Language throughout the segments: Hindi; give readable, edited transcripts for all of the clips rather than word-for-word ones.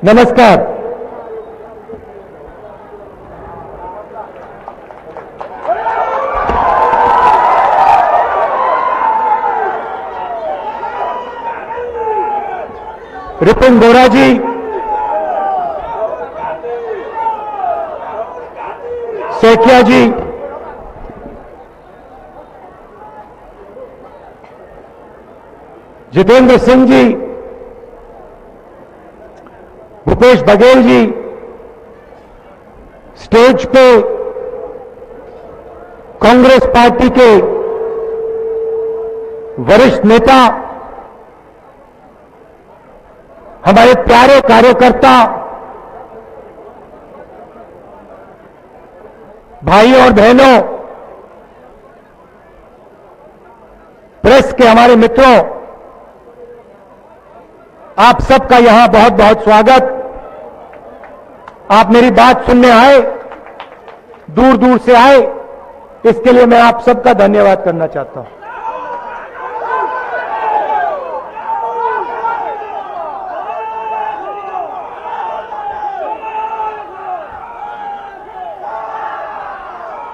नमस्कार। रिपुन बोरा जी, सेठिया जी, जितेंद्र सिंह जी, भूपेश बघेल जी, स्टेज पे कांग्रेस पार्टी के वरिष्ठ नेता, हमारे प्यारे कार्यकर्ता, भाइयों और बहनों, प्रेस के हमारे मित्रों, आप सबका यहां बहुत बहुत स्वागत। आप मेरी बात सुनने आए, दूर दूर से आए, इसके लिए मैं आप सबका धन्यवाद करना चाहता हूं।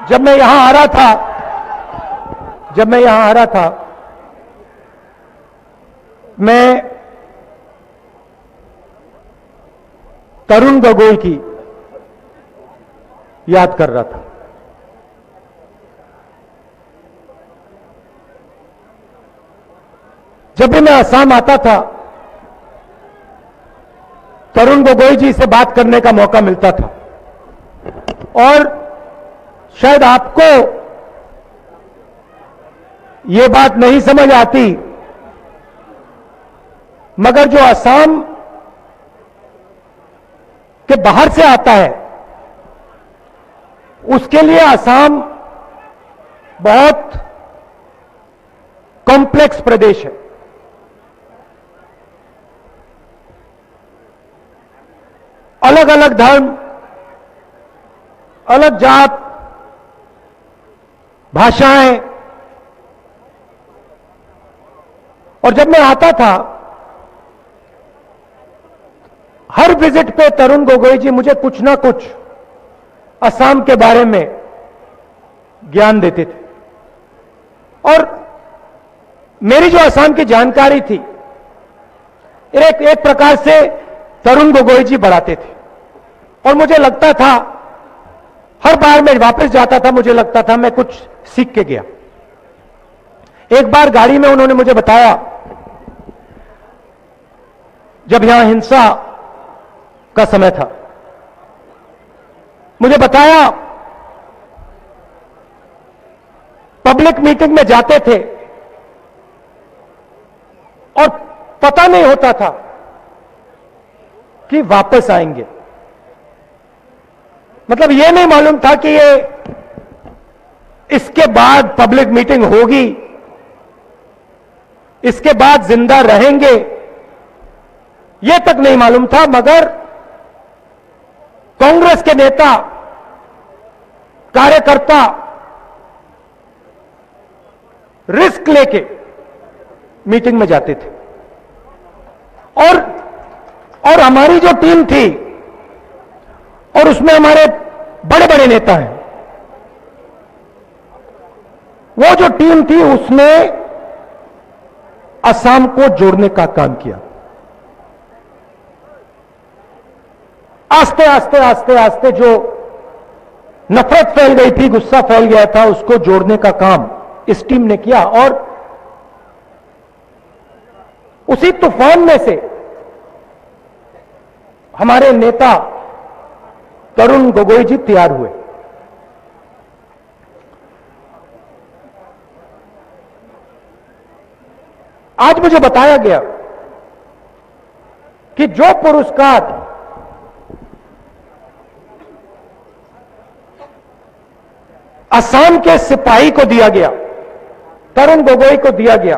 जब मैं यहां आ रहा था, मैं तरुण गोगोई की याद कर रहा था। जब भी मैं असम आता था, तरुण गोगोई जी से बात करने का मौका मिलता था। और शायद आपको यह बात नहीं समझ आती, मगर जो असम के बाहर से आता है, उसके लिए असम बहुत कॉम्प्लेक्स प्रदेश है। अलग अलग धर्म, अलग जात, भाषाएं। और जब मैं आता था, हर विजिट पे तरुण गोगोई जी मुझे कुछ ना कुछ असम के बारे में ज्ञान देते थे। और मेरी जो असम की जानकारी थी, एक प्रकार से तरुण गोगोई जी बढ़ाते थे। और मुझे लगता था, हर बार मैं वापस जाता था, मुझे लगता था मैं कुछ सीख के गया। एक बार गाड़ी में उन्होंने मुझे बताया, जब यहां हिंसा का समय था, मुझे बताया पब्लिक मीटिंग में जाते थे और पता नहीं होता था कि वापस आएंगे। मतलब यह नहीं मालूम था कि ये इसके बाद पब्लिक मीटिंग होगी, इसके बाद जिंदा रहेंगे, यह तक नहीं मालूम था। मगर कांग्रेस के नेता, कार्यकर्ता रिस्क लेके मीटिंग में जाते थे। और हमारी जो टीम थी, और उसमें हमारे बड़े बड़े नेता हैं, वो जो टीम थी उसने असम को जोड़ने का काम किया। आस्ते आस्ते आस्ते आस्ते जो नफरत फैल गई थी, गुस्सा फैल गया था, उसको जोड़ने का काम इस टीम ने किया। और उसी तूफान में से हमारे नेता तरुण गोगोई जी तैयार हुए। आज मुझे बताया गया कि जो पुरस्कार असम के सिपाही को दिया गया, तरुण गोगोई को दिया गया,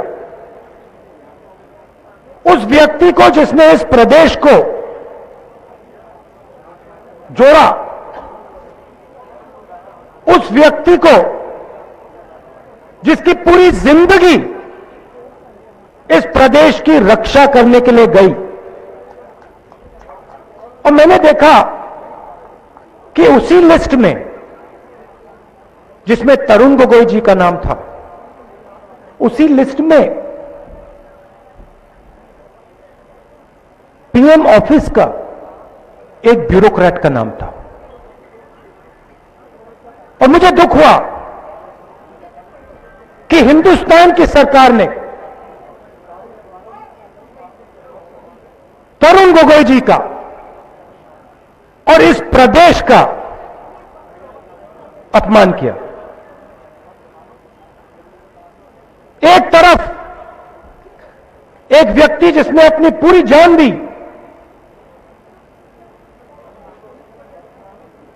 उस व्यक्ति को जिसने इस प्रदेश को जोड़ा, उस व्यक्ति को जिसकी पूरी जिंदगी इस प्रदेश की रक्षा करने के लिए गई, अब मैंने देखा कि उसी लिस्ट में जिसमें तरुण गोगोई जी का नाम था, उसी लिस्ट में पीएम ऑफिस का एक ब्यूरोक्रेट का नाम था। और मुझे दुख हुआ कि हिंदुस्तान की सरकार ने तरुण गोगोई जी का और इस प्रदेश का अपमान किया। एक तरफ एक व्यक्ति जिसने अपनी पूरी जान दी,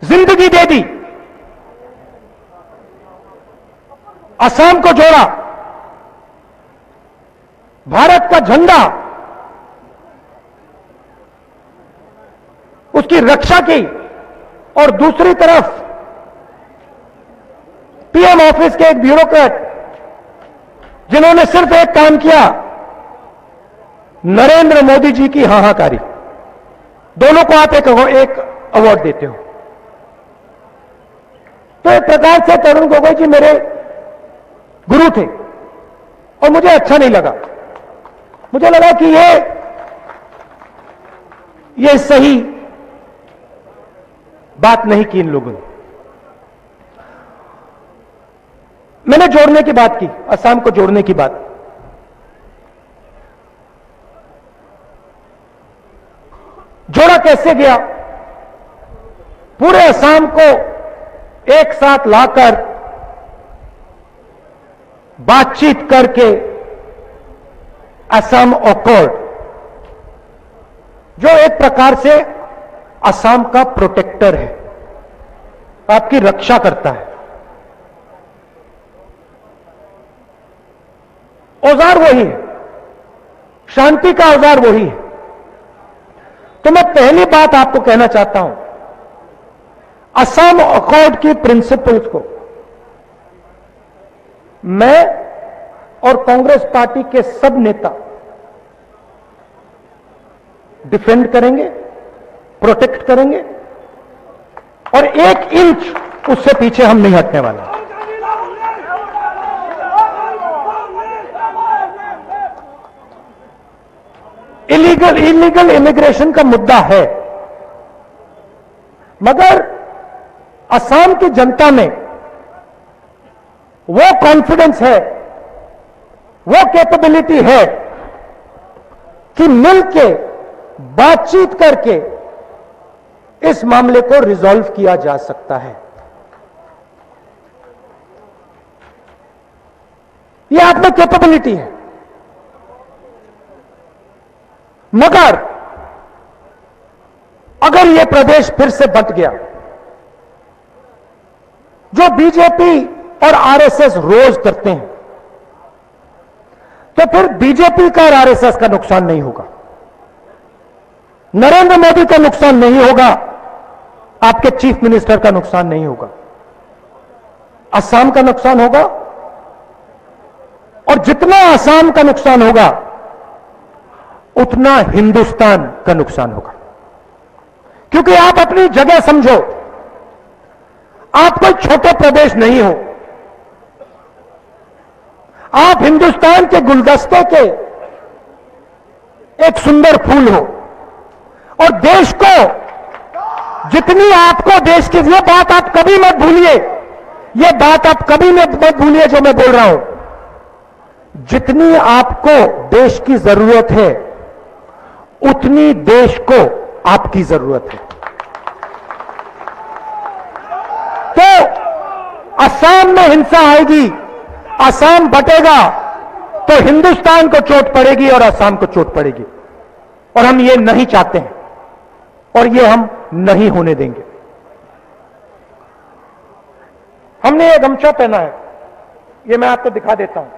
जिंदगी दे दी, असम को जोड़ा, भारत का झंडा, उसकी रक्षा की, और दूसरी तरफ पीएम ऑफिस के एक ब्यूरोक्रेट जिन्होंने सिर्फ एक काम किया, नरेंद्र मोदी जी की हाहाकारी। दोनों को आप एक अवार्ड देते हो। तो एक प्रकार से तरुण गोगोई जी मेरे गुरु थे और मुझे अच्छा नहीं लगा। मुझे लगा कि ये सही बात नहीं की इन लोगों ने। मैंने जोड़ने की बात की, असम को जोड़ने की बात। जोड़ा कैसे गया? पूरे असम को एक साथ लाकर बातचीत करके असम अकॉर्ड, जो एक प्रकार से असम का प्रोटेक्टर है, आपकी रक्षा करता है। औजार वही है, शांति का औजार वही है। तो मैं पहली बात आपको कहना चाहता हूं, असम अकॉर्ड की प्रिंसिपल्स को मैं और कांग्रेस पार्टी के सब नेता डिफेंड करेंगे, प्रोटेक्ट करेंगे, और 1 इंच उससे पीछे हम नहीं हटने वाले। इलीगल इमिग्रेशन का मुद्दा है, मगर असम की जनता में वो कॉन्फिडेंस है, वो कैपेबिलिटी है कि मिलके बातचीत करके इस मामले को रिजॉल्व किया जा सकता है। ये आप में कैपेबिलिटी है। मगर अगर यह प्रदेश फिर से बंट गया, जो बीजेपी और आरएसएस रोज करते हैं, तो फिर बीजेपी का और आरएसएस का नुकसान नहीं होगा, नरेंद्र मोदी का नुकसान नहीं होगा, आपके चीफ मिनिस्टर का नुकसान नहीं होगा, असम का नुकसान होगा। और जितना असम का नुकसान होगा उतना हिंदुस्तान का नुकसान होगा। क्योंकि आप अपनी जगह समझो, आप कोई छोटे प्रदेश नहीं हो, आप हिंदुस्तान के गुलदस्ते के एक सुंदर फूल हो, और देश को जितनी आपको देश की, ये बात आप कभी मत भूलिए, ये बात आप कभी मत भूलिए जो मैं बोल रहा हूं, जितनी आपको देश की जरूरत है उतनी देश को आपकी जरूरत है। तो असम में हिंसा आएगी, असम बटेगा तो हिंदुस्तान को चोट पड़ेगी और असम को चोट पड़ेगी, और हम ये नहीं चाहते हैं और ये हम नहीं होने देंगे। हमने ये गमछा पहना है, ये मैं आपको दिखा देता हूं।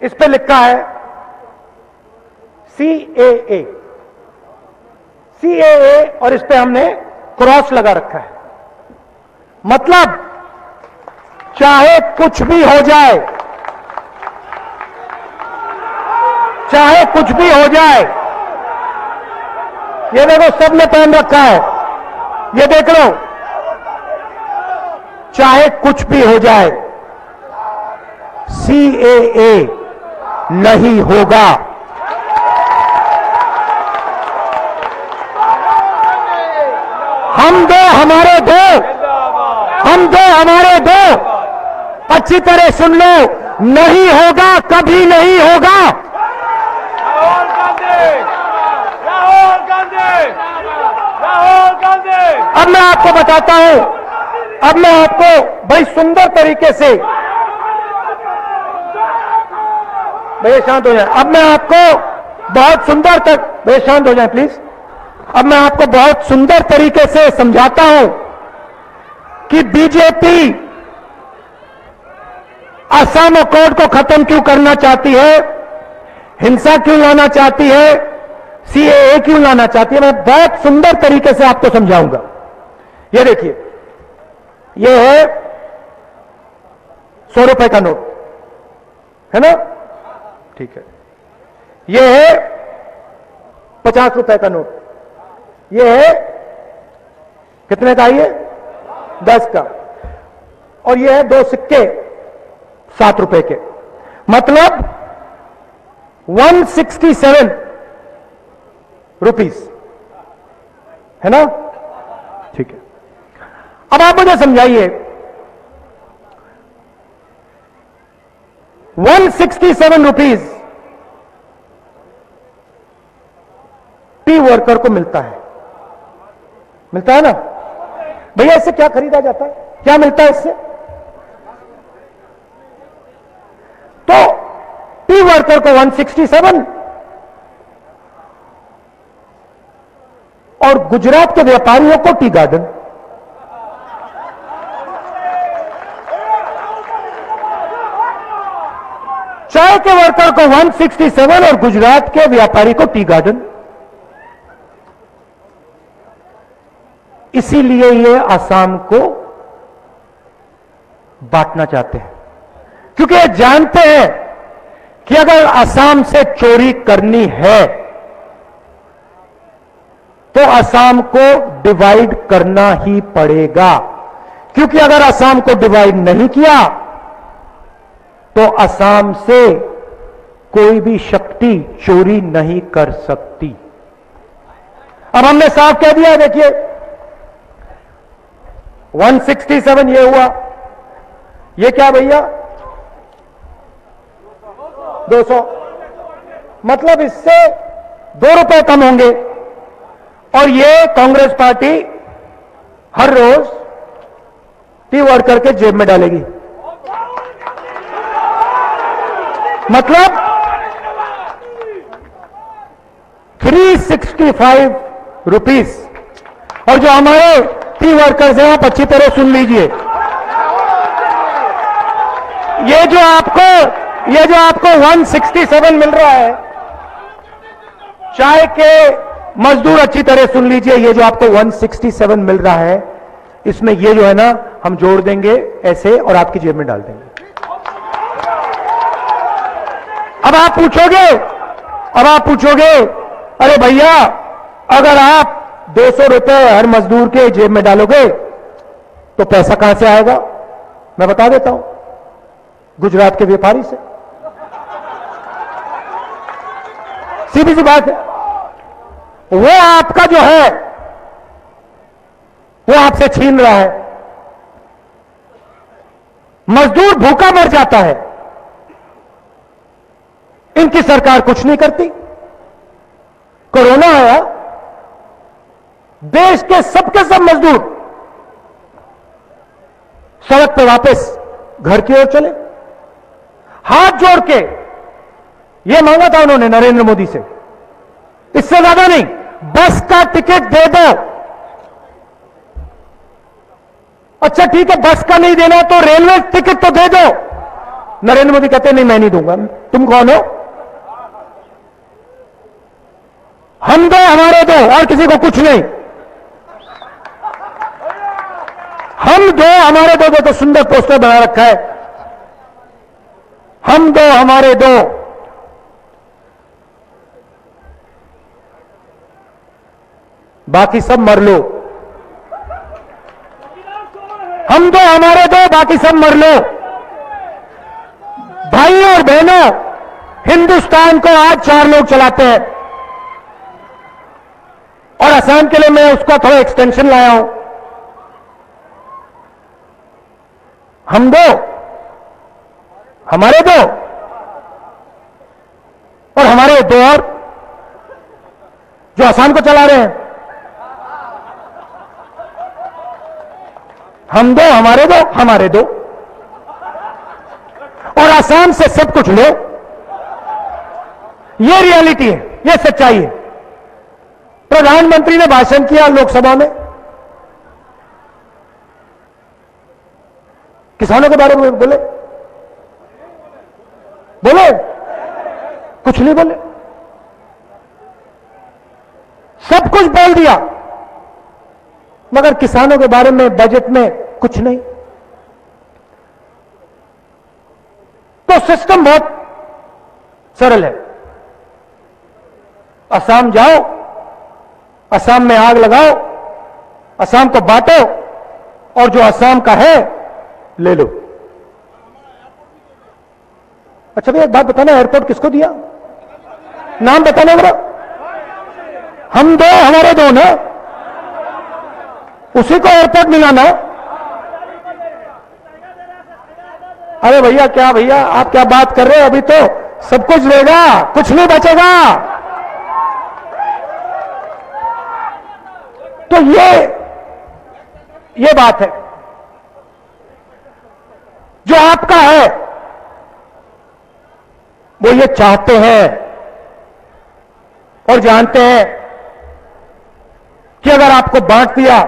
इस पे लिखा है CAA, और इस पे हमने क्रॉस लगा रखा है। मतलब चाहे कुछ भी हो जाए, चाहे कुछ भी हो जाए, ये देखो सबने पहन रखा है, ये देख लो। चाहे कुछ भी हो जाए, सीएए नहीं होगा। हम दो हमारे दो, हम दो हमारे दो, अच्छी तरह सुन लो, नहीं होगा, कभी नहीं होगा। राहुल गांधी, राहुल गांधी, राहुल गांधी। अब मैं आपको बताता हूं, अब मैं आपको बड़ी सुंदर तरीके से, भैया शांत हो जाए। अब मैं आपको बहुत सुंदर तक, भैया शांत हो जाए प्लीज। अब मैं आपको बहुत सुंदर तरीके से समझाता हूं कि बीजेपी असम अकॉर्ड को खत्म क्यों करना चाहती है, हिंसा क्यों लाना चाहती है, सीएए क्यों लाना चाहती है। मैं बहुत सुंदर तरीके से आपको समझाऊंगा। ये देखिए, ये है 100 रुपए का नोट, है ना, ठीक है। ये है 50 रुपए का नोट, ये है कितने का, ये 10 का, और ये है 2 सिक्के 7 रुपए के, मतलब 167 रुपीस, है ना, ठीक है। अब आप मुझे समझाइए, 167 रुपीस टी वर्कर को मिलता है ना भैया। इससे क्या खरीदा जाता है, क्या मिलता है इससे? तो टी वर्कर को 167 और गुजरात के व्यापारियों को टी गार्डन। चाय के वर्कर को 167 और गुजरात के व्यापारी को टी गार्डन। इसीलिए ये आसाम को बांटना चाहते हैं, क्योंकि ये जानते हैं कि अगर आसाम से चोरी करनी है तो आसाम को डिवाइड करना ही पड़ेगा, क्योंकि अगर आसाम को डिवाइड नहीं किया तो आसाम से कोई भी शक्ति चोरी नहीं कर सकती। अब हमने साफ कह दिया, देखिए 167 ये हुआ, ये क्या भैया 200, मतलब इससे 2 रुपए कम होंगे, और ये कांग्रेस पार्टी हर रोज टी वर्कर के जेब में डालेगी, मतलब 365 रुपीस। और जो हमारे टी वर्कर्स हैं, आप अच्छी तरह सुन लीजिए, ये जो आपको 167 मिल रहा है, चाय के मजदूर अच्छी तरह सुन लीजिए, ये जो आपको 167 मिल रहा है, इसमें ये जो है ना, हम जोड़ देंगे ऐसे और आपकी जेब में डाल देंगे। अब आप पूछोगे अरे भैया, अगर आप 200 रुपए हर मजदूर के जेब में डालोगे तो पैसा कहां से आएगा? मैं बता देता हूं, गुजरात के व्यापारी से। सीधी सी बात है, वो आपका जो है वो आपसे छीन रहा है। मजदूर भूखा मर जाता है, इनकी सरकार कुछ नहीं करती। कोरोना आया, देश के सबके सब मजदूर सड़क पे वापस घर की ओर चले, हाथ जोड़ के ये मांगा था उन्होंने नरेंद्र मोदी से, इससे ज्यादा नहीं, बस का टिकट दे दो। अच्छा ठीक है, बस का नहीं देना तो रेलवे टिकट तो दे दो। नरेंद्र मोदी कहते नहीं, मैं नहीं दूंगा। तुम कौन हो? हम दो हमारे दो, और किसी को कुछ नहीं। हम दो हमारे दो, तो सुंदर पोस्टर बना रखा है, हम दो हमारे दो। बाकी सब मर लो। हम दो हमारे दो, बाकी सब मर लो। भाइयों और बहनों, हिंदुस्तान को आज 4 लोग चलाते हैं और असम के लिए मैं उसका थोड़ा एक्सटेंशन लाया हूं। हम दो, हमारे दो और हमारे दो और जो असम को चला रहे हैं। हम दो, हमारे दो और असम से सब कुछ लो। ये रियलिटी है, ये सच्चाई है। प्रधानमंत्री ने भाषण किया लोकसभा में, किसानों के बारे में बोले, कुछ नहीं बोले, सब कुछ बोल दिया, मगर किसानों के बारे में बजट में कुछ नहीं। तो सिस्टम बहुत सरल है। असम जाओ, असम में आग लगाओ, असम को बांटो और जो असम का है ले लो। अच्छा भैया एक बात बताना, एयरपोर्ट किसको दिया? नाम बताना जरा। हम दो हमारे दो ना, उसी को एयरपोर्ट मिला ना। अरे भैया क्या भैया आप क्या बात कर रहे हो? अभी तो सब कुछ लेगा, कुछ नहीं बचेगा। तो ये बात है। जो आपका है वो ये चाहते हैं और जानते हैं कि अगर आपको बांट दिया,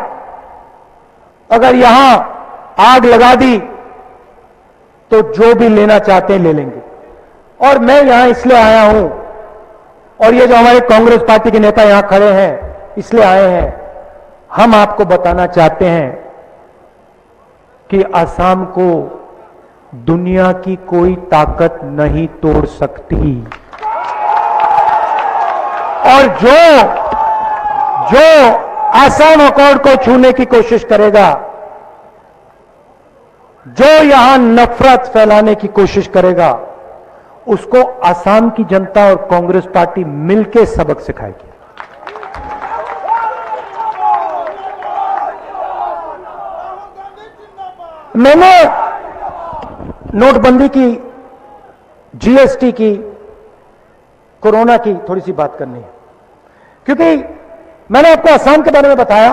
अगर यहां आग लगा दी तो जो भी लेना चाहते हैं ले लेंगे। और मैं यहां इसलिए आया हूं और ये जो हमारे कांग्रेस पार्टी के नेता यहां खड़े हैं इसलिए आए हैं, हम आपको बताना चाहते हैं कि असम को दुनिया की कोई ताकत नहीं तोड़ सकती। और जो असम अकॉर्ड को छूने की कोशिश करेगा, जो यहां नफरत फैलाने की कोशिश करेगा, उसको असम की जनता और कांग्रेस पार्टी मिलकर सबक सिखाएगी। मैंने नोटबंदी की, जीएसटी की, कोरोना की थोड़ी सी बात करनी है, क्योंकि मैंने आपको असम के बारे में बताया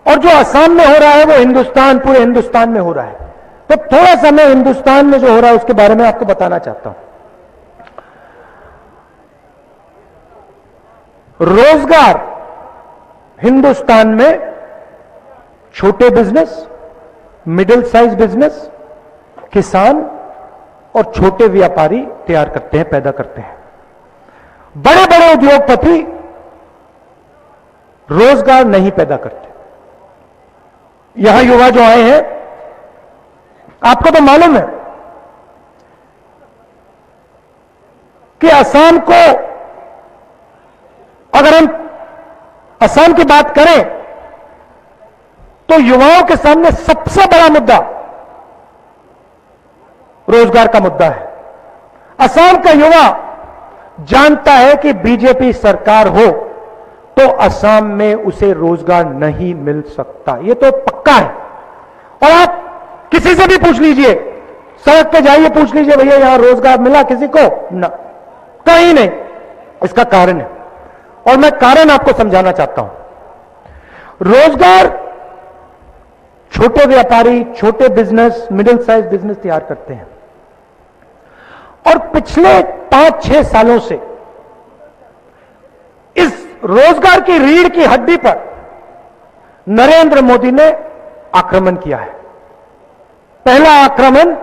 और जो असम में हो रहा है वो हिंदुस्तान, पूरे हिंदुस्तान में हो रहा है। तो थोड़ा सा मैं हिंदुस्तान में जो हो रहा है उसके बारे में आपको बताना चाहता हूं। रोजगार हिंदुस्तान में छोटे बिजनेस, मिडिल साइज बिजनेस, किसान और छोटे व्यापारी तैयार करते हैं, पैदा करते हैं। बड़े बड़े उद्योगपति रोजगार नहीं पैदा करते। यहां युवा जो आए हैं, आपको तो मालूम है कि असम को, अगर हम असम की बात करें तो युवाओं के सामने सबसे बड़ा मुद्दा रोजगार का मुद्दा है। असम का युवा जानता है कि बीजेपी सरकार हो तो असम में उसे रोजगार नहीं मिल सकता, यह तो पक्का है। और आप किसी से भी पूछ लीजिए, सड़क पे जाइए, पूछ लीजिए भैया यहां रोजगार मिला किसी को? ना, कहीं नहीं। इसका कारण है और मैं कारण आपको समझाना चाहता हूं। रोजगार छोटे व्यापारी, छोटे बिजनेस, मिडिल साइज बिजनेस तैयार करते हैं और पिछले 5-6 सालों से इस रोजगार की रीढ़ की हड्डी पर नरेंद्र मोदी ने आक्रमण किया है। पहला आक्रमण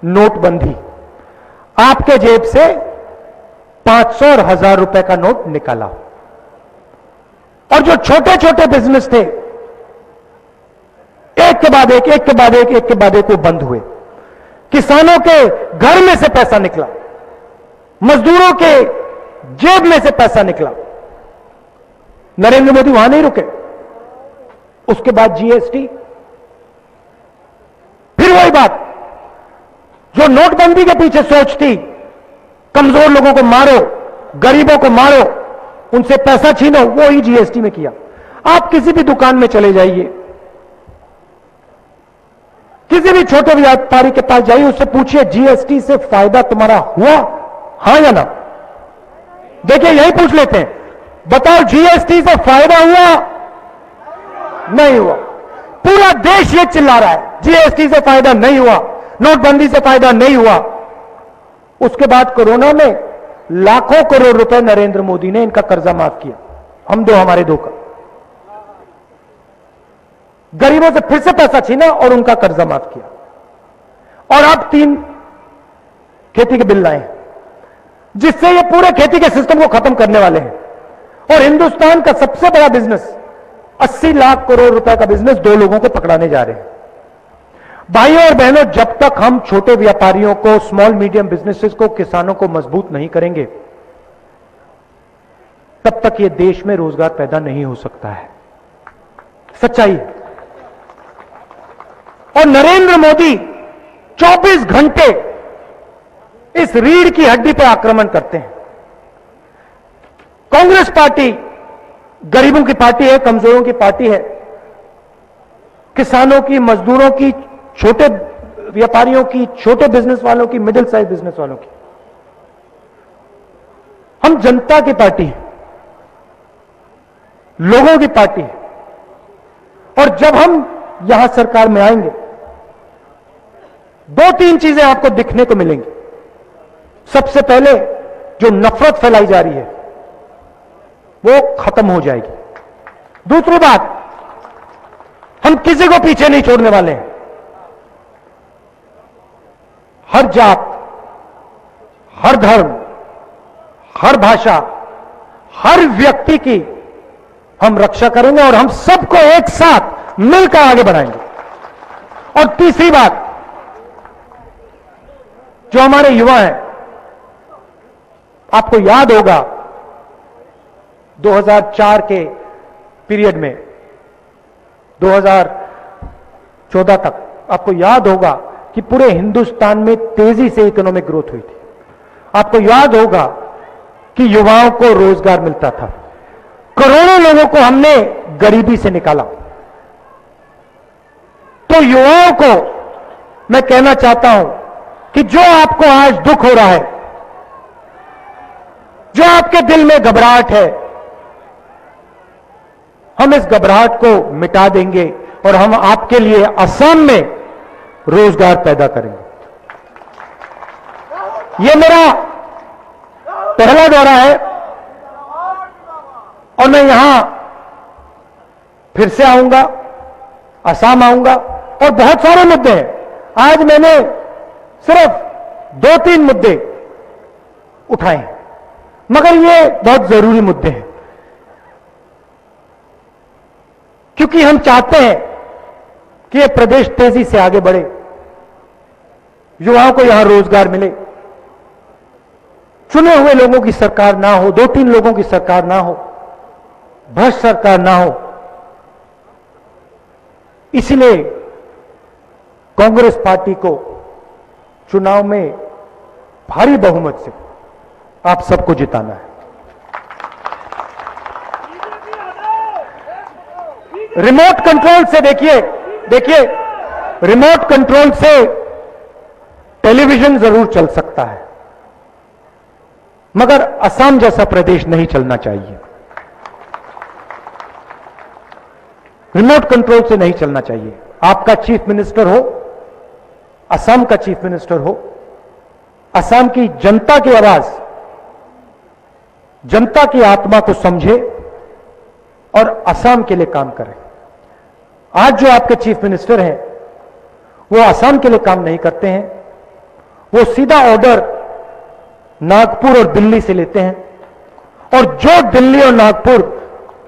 नोटबंदी, आपके जेब से 500 और 1000 रुपए का नोट निकाला और जो छोटे छोटे बिजनेस थे एक के बाद एक, एक के बाद एक, एक के बाद एक वो बंद हुए। किसानों के घर में से पैसा निकला, मजदूरों के जेब में से पैसा निकला। नरेंद्र मोदी वहां नहीं रुके, उसके बाद जीएसटी, फिर वही बात जो नोटबंदी के पीछे सोच थी, कमजोर लोगों को मारो, गरीबों को मारो, उनसे पैसा छीनो, वो ही जीएसटी में किया। आप किसी भी दुकान में चले जाइए, किसी भी छोटे व्यापारी के पास जाइए, उससे पूछिए जीएसटी से फायदा तुम्हारा हुआ, हां या ना? देखिए यही पूछ लेते हैं, बताओ जीएसटी से फायदा हुआ? नहीं हुआ। पूरा देश ये चिल्ला रहा है जीएसटी से फायदा नहीं हुआ, नोटबंदी से फायदा नहीं हुआ। उसके बाद कोरोना में लाखों करोड़ रुपए नरेंद्र मोदी ने इनका कर्जा माफ किया, हम दो हमारे दो का, गरीबों से फिर से पैसा छीना और उनका कर्जा माफ किया। और अब 3 खेती के बिल लाए जिससे ये पूरे खेती के सिस्टम को खत्म करने वाले हैं। और हिंदुस्तान का सबसे बड़ा बिजनेस 80 लाख करोड़ रुपए का बिजनेस 2 लोगों को पकड़ाने जा रहे हैं। भाइयों और बहनों, जब तक हम छोटे व्यापारियों को, स्मॉल मीडियम बिजनेसेस को, किसानों को मजबूत नहीं करेंगे, तब तक ये देश में रोजगार पैदा नहीं हो सकता है। सच्चाई। और नरेंद्र मोदी 24 घंटे इस रीढ़ की हड्डी पर आक्रमण करते हैं। कांग्रेस पार्टी गरीबों की पार्टी है, कमजोरों की पार्टी है, किसानों की, मजदूरों की, छोटे व्यापारियों की, छोटे बिजनेस वालों की, मिडिल साइज बिजनेस वालों की। हम जनता की पार्टी है, लोगों की पार्टी है। और जब हम यहां सरकार में आएंगे, 2-3 चीजें आपको दिखने को मिलेंगी। सबसे पहले जो नफरत फैलाई जा रही है वो खत्म हो जाएगी। दूसरी बात, हम किसी को पीछे नहीं छोड़ने वाले हैं। हर जात, हर धर्म, हर भाषा, हर व्यक्ति की हम रक्षा करेंगे और हम सबको एक साथ मिलकर आगे बढ़ाएंगे। और तीसरी बात, जो हमारे युवा हैं, आपको याद होगा 2004 के पीरियड में 2014 तक आपको याद होगा कि पूरे हिंदुस्तान में तेजी से इकोनॉमिक ग्रोथ हुई थी। आपको याद होगा कि युवाओं को रोजगार मिलता था, करोड़ों लोगों को हमने गरीबी से निकाला। तो युवाओं को मैं कहना चाहता हूं कि जो आपको आज दुख हो रहा है, जो आपके दिल में घबराहट है, हम इस घबराहट को मिटा देंगे और हम आपके लिए असम में रोजगार पैदा करेंगे। यह मेरा पहला दौरा है और मैं यहां फिर से आऊंगा, असम आऊंगा और बहुत सारे मुद्दे हैं। आज मैंने सिर्फ 2-3 मुद्दे उठाए हैं, मगर ये बहुत जरूरी मुद्दे हैं, क्योंकि हम चाहते हैं कि ये प्रदेश तेजी से आगे बढ़े, युवाओं को यहां रोजगार मिले, चुने हुए लोगों की सरकार ना हो, 2-3 लोगों की सरकार ना हो, भ्रष्ट सरकार ना हो। इसलिए कांग्रेस पार्टी को चुनाव में भारी बहुमत से आप सबको जिताना है। रिमोट कंट्रोल से देखिए रिमोट कंट्रोल से टेलीविजन जरूर चल सकता है, मगर असम जैसा प्रदेश नहीं चलना चाहिए। रिमोट कंट्रोल से नहीं चलना चाहिए। आपका चीफ मिनिस्टर हो, असम का चीफ मिनिस्टर हो, असम की जनता की आवाज, जनता की आत्मा को समझे और असम के लिए काम करें। आज जो आपके चीफ मिनिस्टर हैं वो असम के लिए काम नहीं करते हैं, वो सीधा ऑर्डर नागपुर और दिल्ली से लेते हैं और जो दिल्ली और नागपुर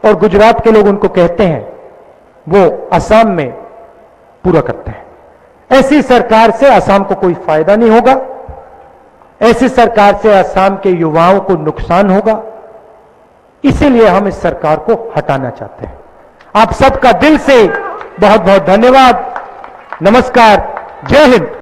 और गुजरात के लोग उनको कहते हैं वो असम में पूरा करते हैं। ऐसी सरकार से असम को कोई फायदा नहीं होगा, ऐसी सरकार से असम के युवाओं को नुकसान होगा, इसीलिए हम इस सरकार को हटाना चाहते हैं। आप सबका दिल से बहुत बहुत धन्यवाद। नमस्कार। जय हिंद।